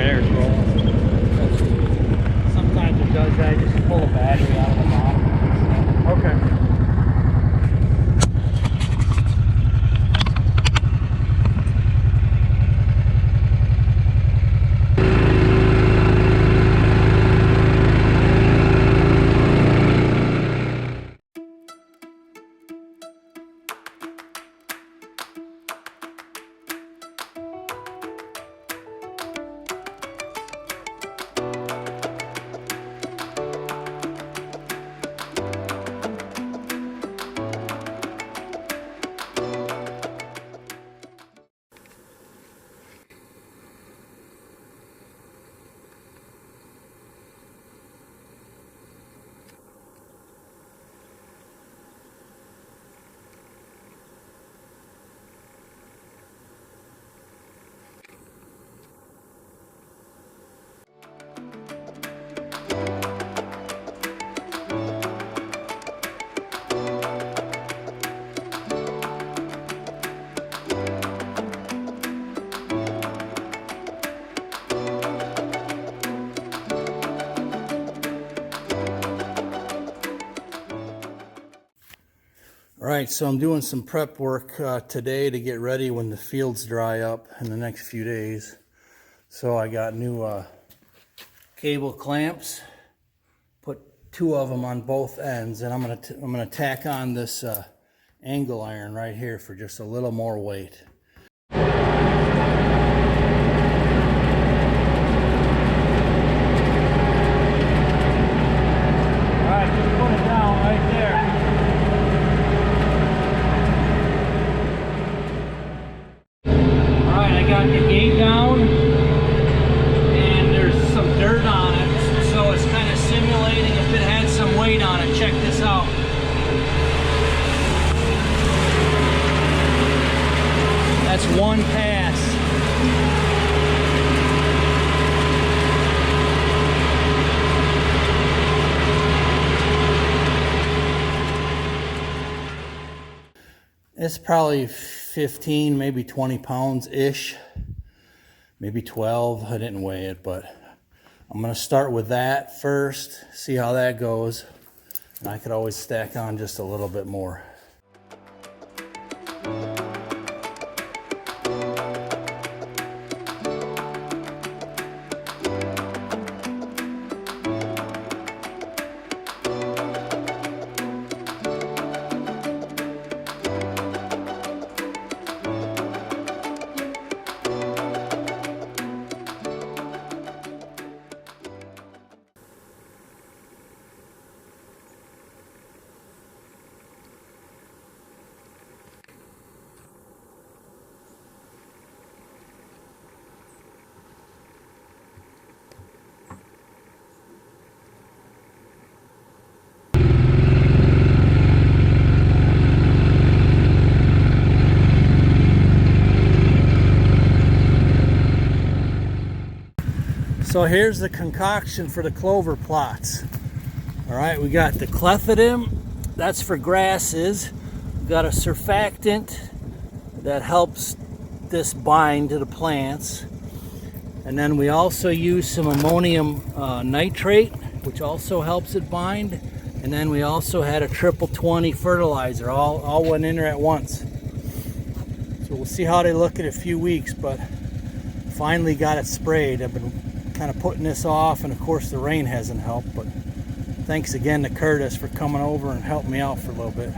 Alright, there it's rolling. Sometimes it does that, just pull the battery out of the bottom. Okay. All right, so I'm doing some prep work today to get ready when the fields dry up in the next few days. So I got new cable clamps, put 2 of them on both ends, and I'm gonna tack on this angle iron right here for just a little more weight. One pass. It's probably 15, maybe 20 pounds-ish, maybe 12. I didn't weigh it, but I'm going to start with that first, see how that goes, and I could always stack on just a little bit more. So here's the concoction for the clover plots. All right, we got the clethodim, that's for grasses. We got a surfactant that helps this bind to the plants. And then we also use some ammonium nitrate, which also helps it bind. And then we also had a 20/20 fertilizer, all went in there at once. So we'll see how they look in a few weeks, but finally got it sprayed. I've been kind of putting this off, and of course the rain hasn't helped, but thanks again to Curtis for coming over and helping me out for a little bit.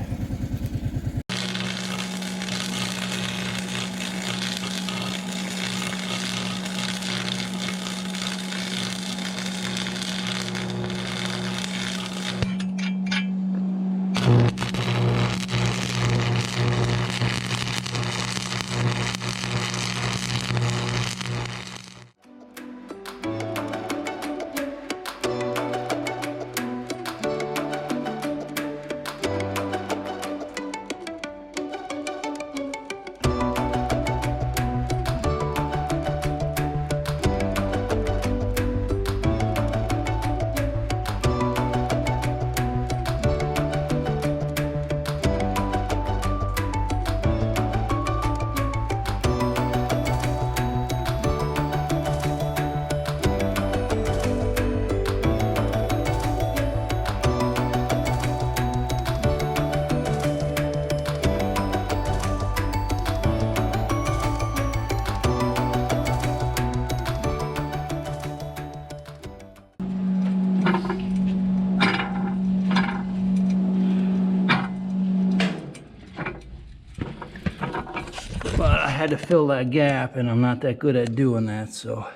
had to fill that gap, and I'm not that good at doing that, so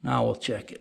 now we'll check it.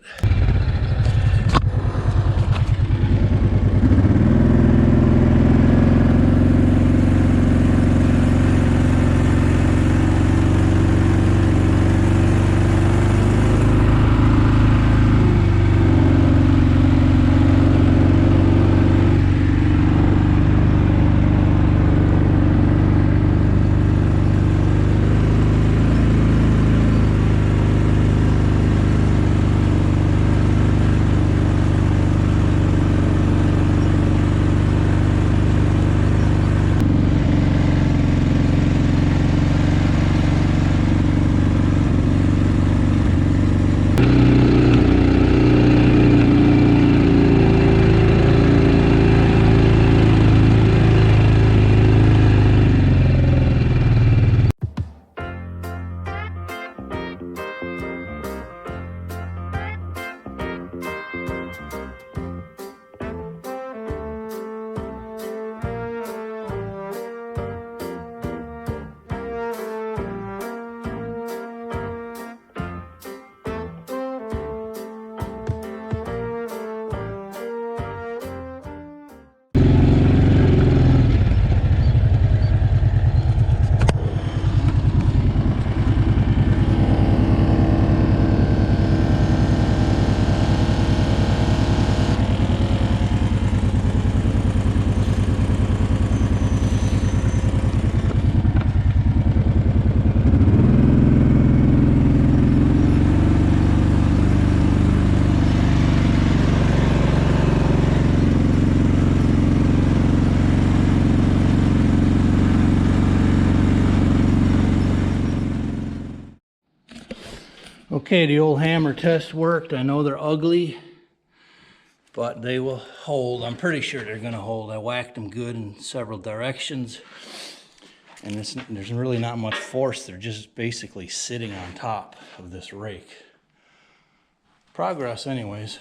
Okay, the old hammer test worked. I know they're ugly, but they will hold. I'm pretty sure they're gonna hold. I whacked them good in several directions, and there's really not much force. They're just basically sitting on top of this rake. Progress anyways.